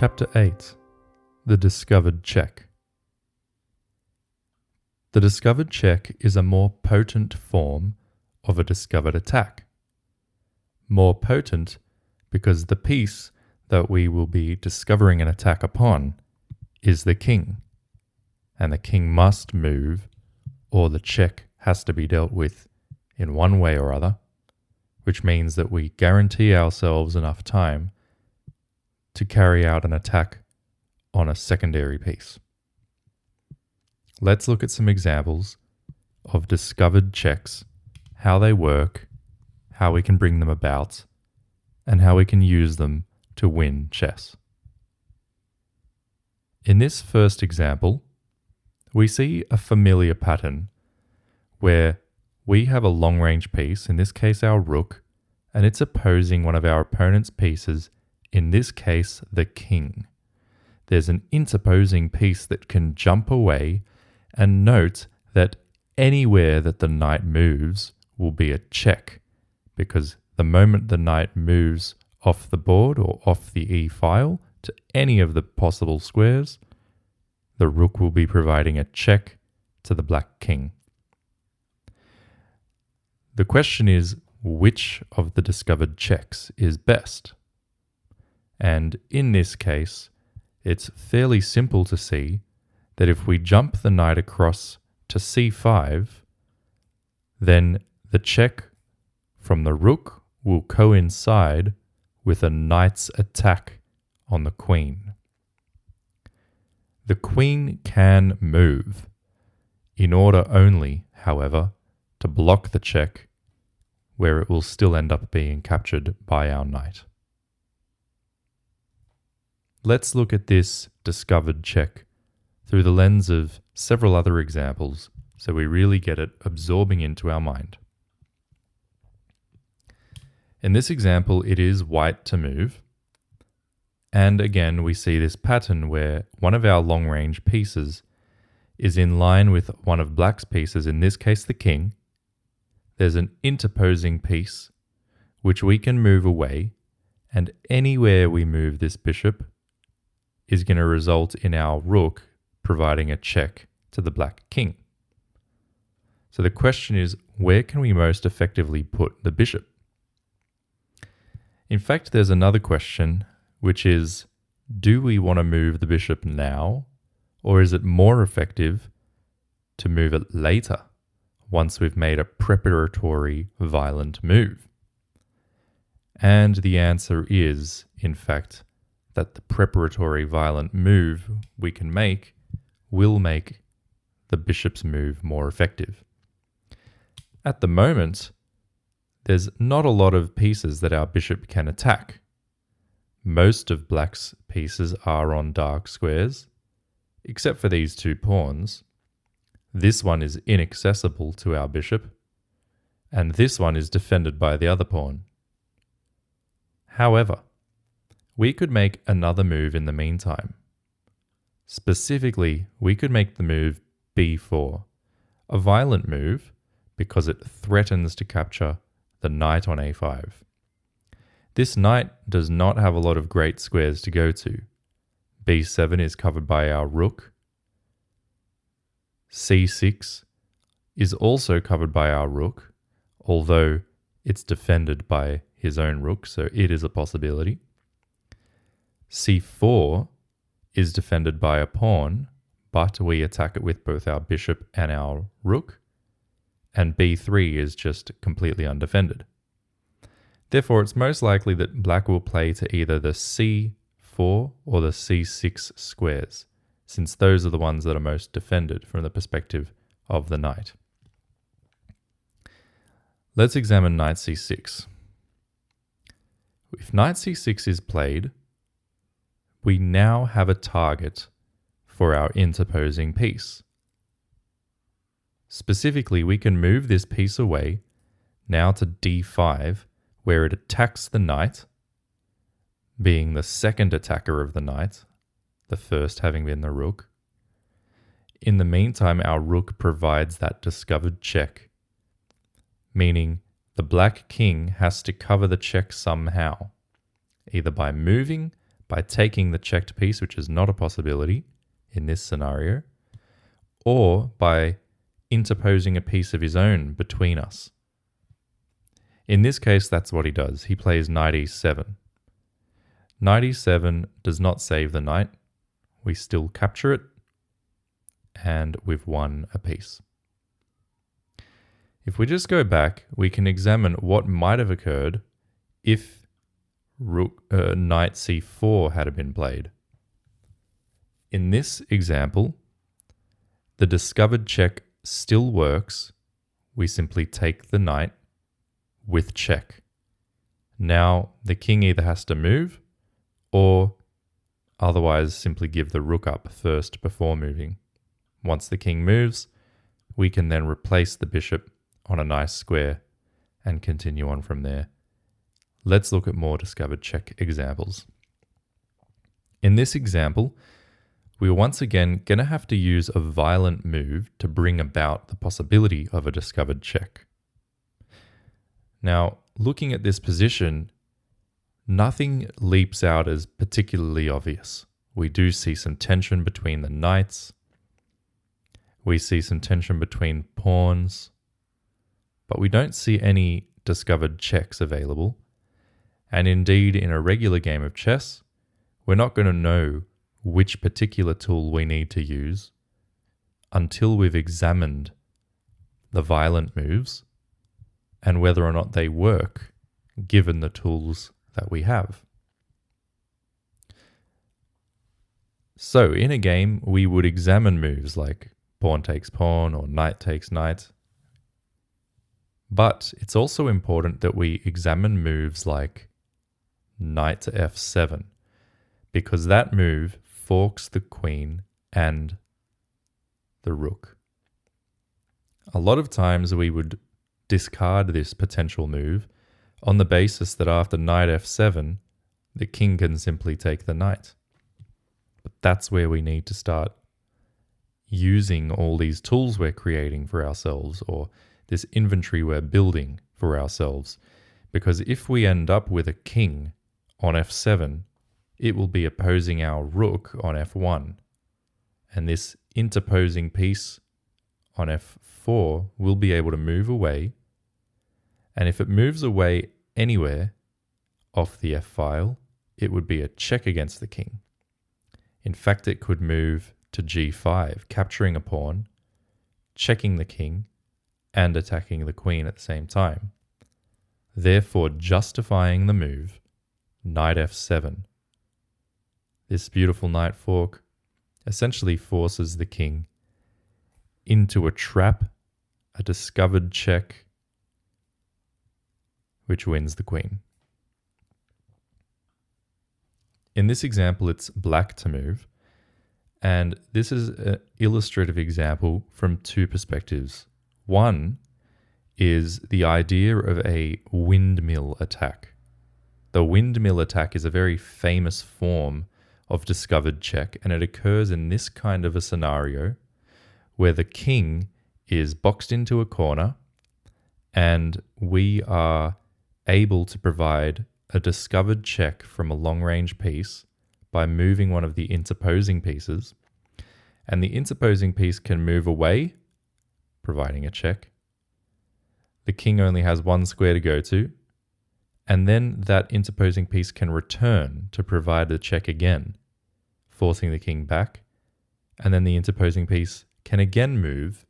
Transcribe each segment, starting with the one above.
Chapter 8. The Discovered Check. The discovered check is a more potent form of a discovered attack. More potent because the piece that we will be discovering an attack upon is the king, and the king must move or the check has to be dealt with in one way or other, which means that we guarantee ourselves enough time to carry out an attack on a secondary piece. Let's look at some examples of discovered checks, how they work, how we can bring them about, and how we can use them to win chess. In this first example, we see a familiar pattern where we have a long-range piece, in this case our rook, and it's opposing one of our opponent's pieces, in this case the king. There's an interposing piece that can jump away, and note that anywhere that the knight moves will be a check, because the moment the knight moves off the board or off the e file to any of the possible squares, the rook will be providing a check to the black king. The question is, which of the discovered checks is best? And in this case, it's fairly simple to see that if we jump the knight across to c5, then the check from the rook will coincide with a knight's attack on the queen. The queen can move, in order only, however, to block the check, where it will still end up being captured by our knight. Let's look at this discovered check through the lens of several other examples so we really get it absorbing into our mind. In this example, it is white to move. And again, we see this pattern where one of our long-range pieces is in line with one of black's pieces, in this case the king. There's an interposing piece which we can move away, and anywhere we move this bishop is going to result in our rook providing a check to the black king. So the question is, where can we most effectively put the bishop? In fact, there's another question, which is, do we want to move the bishop now, or is it more effective to move it later, once we've made a preparatory violent move? And the answer is, in fact, that the preparatory violent move we can make will make the bishop's move more effective. At the moment, there's not a lot of pieces that our bishop can attack. Most of black's pieces are on dark squares, except for these two pawns. This one is inaccessible to our bishop, and this one is defended by the other pawn. However, we could make another move in the meantime. Specifically, we could make the move b4, a violent move because it threatens to capture the knight on a5. This knight does not have a lot of great squares to go to. b7 is covered by our rook. c6 is also covered by our rook, although it's defended by his own rook, so it is a possibility. c4 is defended by a pawn, but we attack it with both our bishop and our rook, and b3 is just completely undefended. Therefore, it's most likely that black will play to either the c4 or the c6 squares, since those are the ones that are most defended from the perspective of the knight. Let's examine knight c6. If knight c6 is played, we now have a target for our interposing piece. Specifically, we can move this piece away now to d5, where it attacks the knight, being the second attacker of the knight, the first having been the rook. In the meantime, our rook provides that discovered check, meaning the black king has to cover the check somehow, either by moving, by taking the checked piece, which is not a possibility in this scenario, or by interposing a piece of his own between us. In this case, that's what he does. He plays knight e7. Knight e7 does not save the knight. We still capture it, and we've won a piece. If we just go back, we can examine what might have occurred if knight c4 had been played. In this example, the discovered check still works. We simply take the knight with check. Now the king either has to move or otherwise simply give the rook up first before moving. Once the king moves, we can then replace the bishop on a nice square and continue on from there. Let's look at more discovered check examples. In this example, we're once again going to have to use a violent move to bring about the possibility of a discovered check. Now, looking at this position, nothing leaps out as particularly obvious. We do see some tension between the knights. We see some tension between pawns, but we don't see any discovered checks available. And indeed, in a regular game of chess, we're not going to know which particular tool we need to use until we've examined the violent moves and whether or not they work given the tools that we have. So in a game, we would examine moves like pawn takes pawn or knight takes knight. But it's also important that we examine moves like knight to f7, because that move forks the queen and the rook. A lot of times we would discard this potential move on the basis that after knight f7, the king can simply take the knight. But that's where we need to start using all these tools we're creating for ourselves, or this inventory we're building for ourselves. Because if we end up with a king on f7, it will be opposing our rook on f1. And this interposing piece on f4 will be able to move away. And if it moves away anywhere off the f-file, it would be a check against the king. In fact, it could move to g5, capturing a pawn, checking the king, and attacking the queen at the same time, therefore justifying the move knight f7. This beautiful knight fork essentially forces the king into a trap, a discovered check, which wins the queen. In this example, it's black to move, and this is an illustrative example from two perspectives. One is the idea of a windmill attack. The windmill attack is a very famous form of discovered check, and it occurs in this kind of a scenario where the king is boxed into a corner and we are able to provide a discovered check from a long-range piece by moving one of the interposing pieces, and the interposing piece can move away, providing a check. The king only has one square to go to, and then that interposing piece can return to provide the check again, forcing the king back, and then the interposing piece can again move,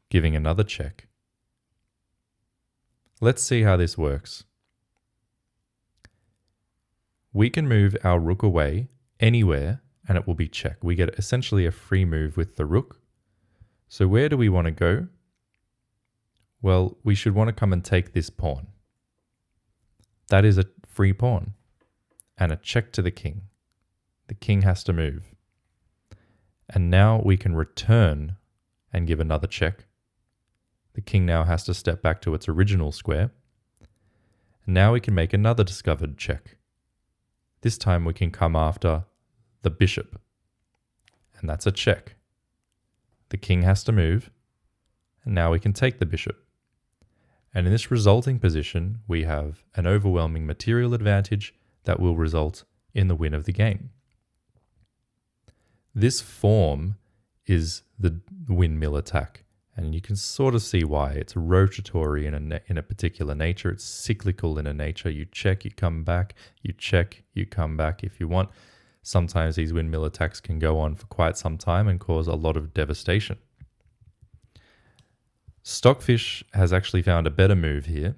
giving another check. Let's see how this works. We can move our rook away anywhere and it will be check. We get essentially a free move with the rook. So where do we want to go? Well, we should want to come and take this pawn. That is a free pawn and a check to the king. The king has to move. And now we can return and give another check. The king now has to step back to its original square. And now we can make another discovered check. This time we can come after the bishop. And that's a check. The king has to move. And now we can take the bishop. And in this resulting position, we have an overwhelming material advantage that will result in the win of the game. This form is the windmill attack, and you can sort of see why. It's rotatory in a particular nature. It's cyclical in a nature. You check, you come back, you check, you come back if you want. Sometimes these windmill attacks can go on for quite some time and cause a lot of devastation. Stockfish has actually found a better move here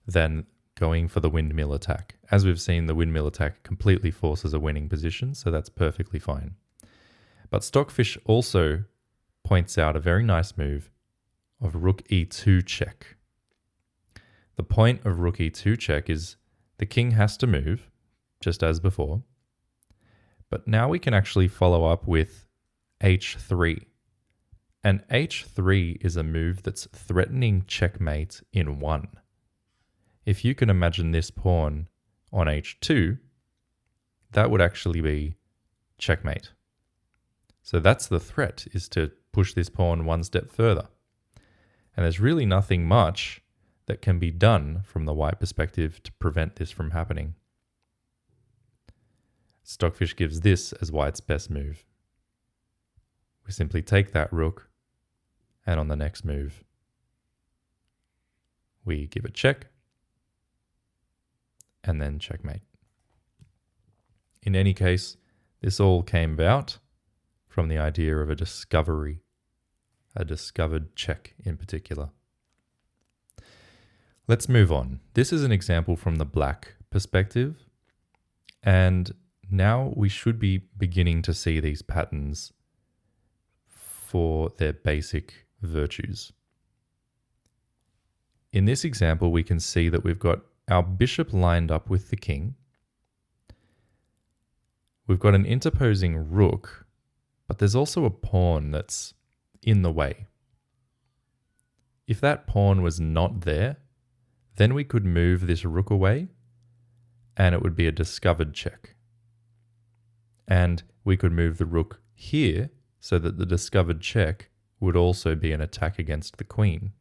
than going for the windmill attack. As we've seen, the windmill attack completely forces a winning position, so that's perfectly fine. But Stockfish also points out a very nice move of rook e2 check. The point of rook e2 check is the king has to move, just as before. But now we can actually follow up with h3. And h3 is a move that's threatening checkmate in 1. If you can imagine this pawn on h2, that would actually be checkmate. So that's the threat, is to push this pawn one step further. And there's really nothing much that can be done from the white perspective to prevent this from happening. Stockfish gives this as white's best move. We simply take that rook, and on the next move, we give a check, and then checkmate. In any case, this all came about from the idea of a discovery, a discovered check in particular. Let's move on. This is an example from the black perspective, and now we should be beginning to see these patterns for their basic virtues. In this example, we can see that we've got our bishop lined up with the king. We've got an interposing rook, but there's also a pawn that's in the way. If that pawn was not there, then we could move this rook away, and it would be a discovered check. And we could move the rook here so that the discovered check would also be an attack against the queen.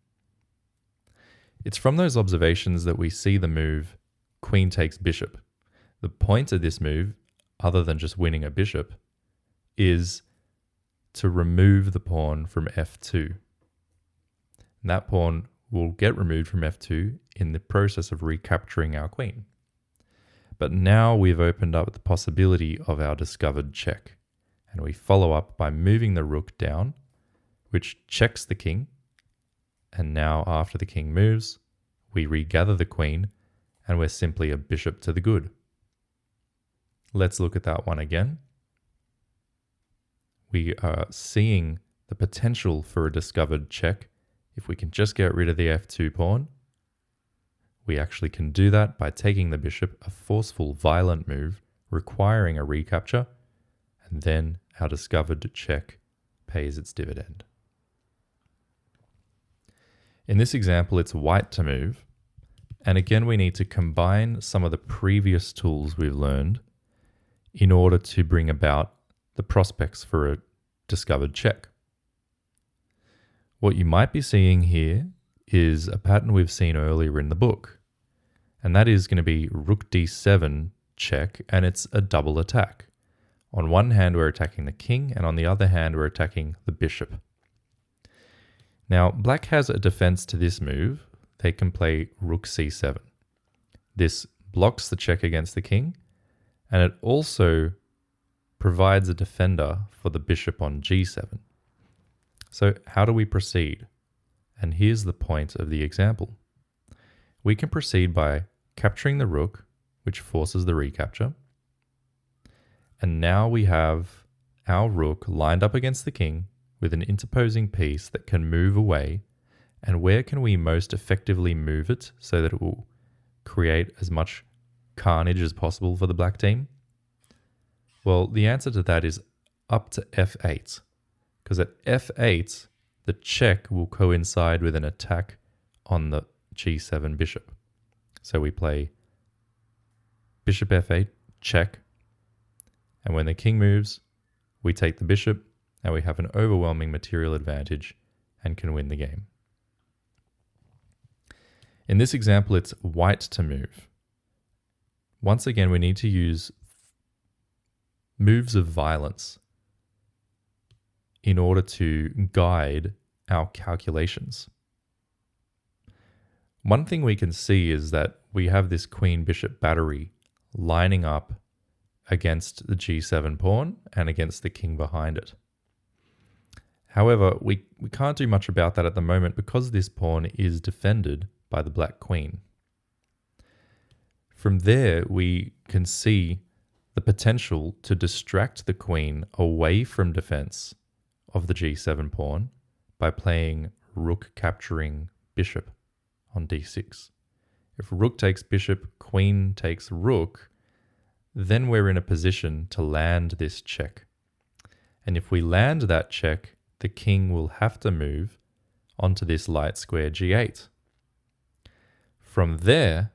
It's from those observations that we see the move queen takes bishop. The point of this move, other than just winning a bishop, is to remove the pawn from f2. And that pawn will get removed from f2 in the process of recapturing our queen. But now we've opened up the possibility of our discovered check, and we follow up by moving the rook down, which checks the king, and now after the king moves, we regather the queen, and we're simply a bishop to the good. Let's look at that one again. We are seeing the potential for a discovered check. If we can just get rid of the f2 pawn, we actually can do that by taking the bishop, a forceful, violent move requiring a recapture, and then our discovered check pays its dividend. In this example, it's white to move, and again we need to combine some of the previous tools we've learned in order to bring about the prospects for a discovered check. What you might be seeing here is a pattern we've seen earlier in the book, and that is going to be rook d7 check, and it's a double attack. On one hand, we're attacking the king, and on the other hand, we're attacking the bishop. Now, black has a defense to this move. They can play rook c7. This blocks the check against the king, and it also provides a defender for the bishop on g7. So how do we proceed? And here's the point of the example. We can proceed by capturing the rook, which forces the recapture. And now we have our rook lined up against the king with an interposing piece that can move away. And where can we most effectively move it so that it will create as much carnage as possible for the black team? Well, the answer to that is up to f8, because at f8, the check will coincide with an attack on the g7 bishop. So we play bishop f8, check, and when the king moves, we take the bishop, and we have an overwhelming material advantage and can win the game. In this example, it's white to move. once again, we need to use moves of violence in order to guide our calculations. One thing we can see is that we have this queen-bishop battery lining up against the g7 pawn and against the king behind it. However, we can't do much about that at the moment because this pawn is defended by the black queen. From there, we can see the potential to distract the queen away from defense of the g7 pawn by playing rook capturing bishop on d6. If rook takes bishop, queen takes rook, then we're in a position to land this check. And if we land that check, the king will have to move onto this light square g8. From there,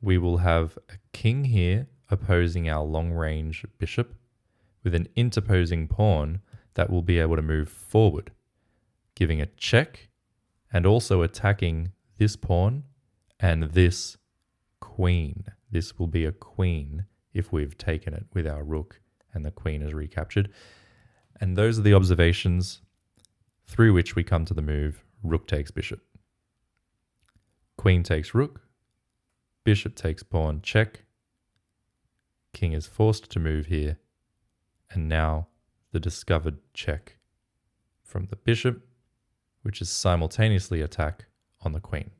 we will have a king here opposing our long-range bishop with an interposing pawn that will be able to move forward, giving a check and also attacking this pawn and this queen. This will be a queen if we've taken it with our rook and the queen is recaptured. And those are the observations through which we come to the move rook takes bishop. Queen takes rook, bishop takes pawn, check. King is forced to move here, and now the discovered check from the bishop, which is simultaneously attack on the queen.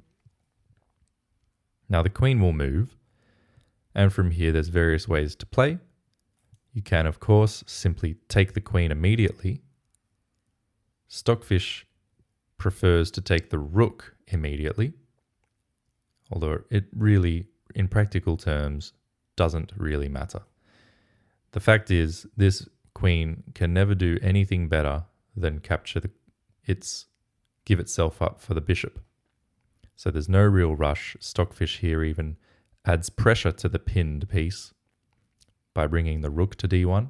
Now the queen will move, and from here there's various ways to play. You can, of course, simply take the queen immediately. Stockfish prefers to take the rook immediately, although it really, in practical terms, doesn't really matter. The fact is, this queen can never do anything better than give itself up for the bishop. So there's no real rush. Stockfish here even adds pressure to the pinned piece by bringing the rook to d1.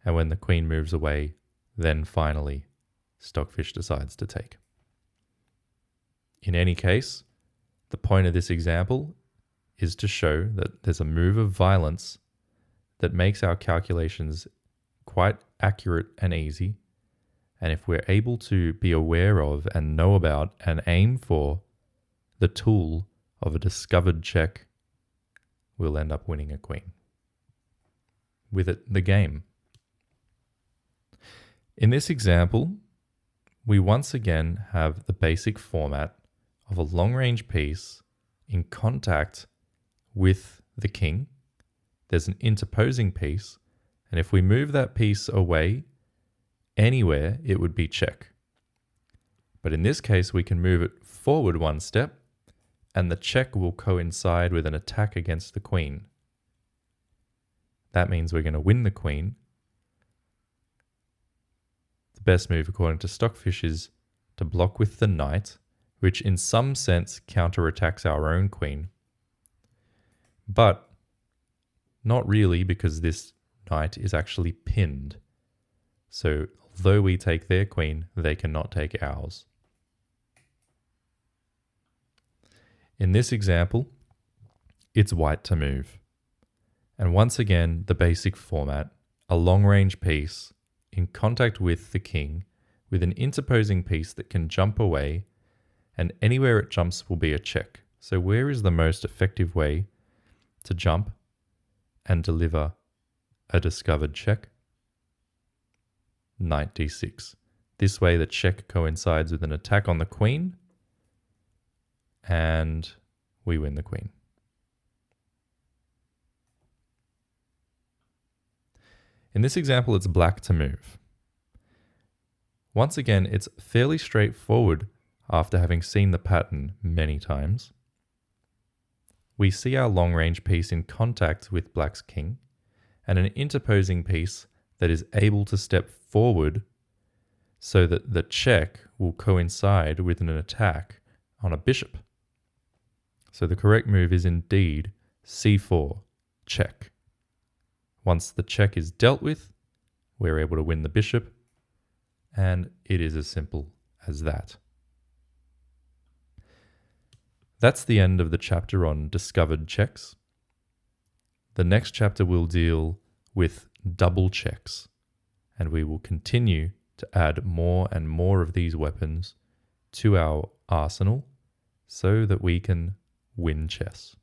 And when the queen moves away, then finally Stockfish decides to take. In any case, the point of this example is to show that there's a move of violence that makes our calculations quite accurate and easy. And if we're able to be aware of and know about and aim for the tool of a discovered check, we'll end up winning a queen. With it, the game. In this example, we once again have the basic format of a long-range piece in contact with the king. There's an interposing piece, and if we move that piece away anywhere, it would be check. But in this case, we can move it forward one step, and the check will coincide with an attack against the queen. That means we're going to win the queen. The best move, according to Stockfish, is to block with the knight, which in some sense counterattacks our own queen. But not really, because this knight is actually pinned. So although we take their queen, they cannot take ours. In this example, it's white to move. And once again, the basic format, a long-range piece in contact with the king with an interposing piece that can jump away, and anywhere it jumps will be a check. So where is the most effective way to jump and deliver a discovered check? Knight d6. This way the check coincides with an attack on the queen, and we win the queen. In this example, it's black to move. Once again, it's fairly straightforward after having seen the pattern many times. We see our long-range piece in contact with black's king, and an interposing piece that is able to step forward so that the check will coincide with an attack on a bishop. So the correct move is indeed c4, check. Once the check is dealt with, we're able to win the bishop, and it is as simple as that. That's the end of the chapter on discovered checks. The next chapter will deal with double checks, and we will continue to add more and more of these weapons to our arsenal so that we can win chess.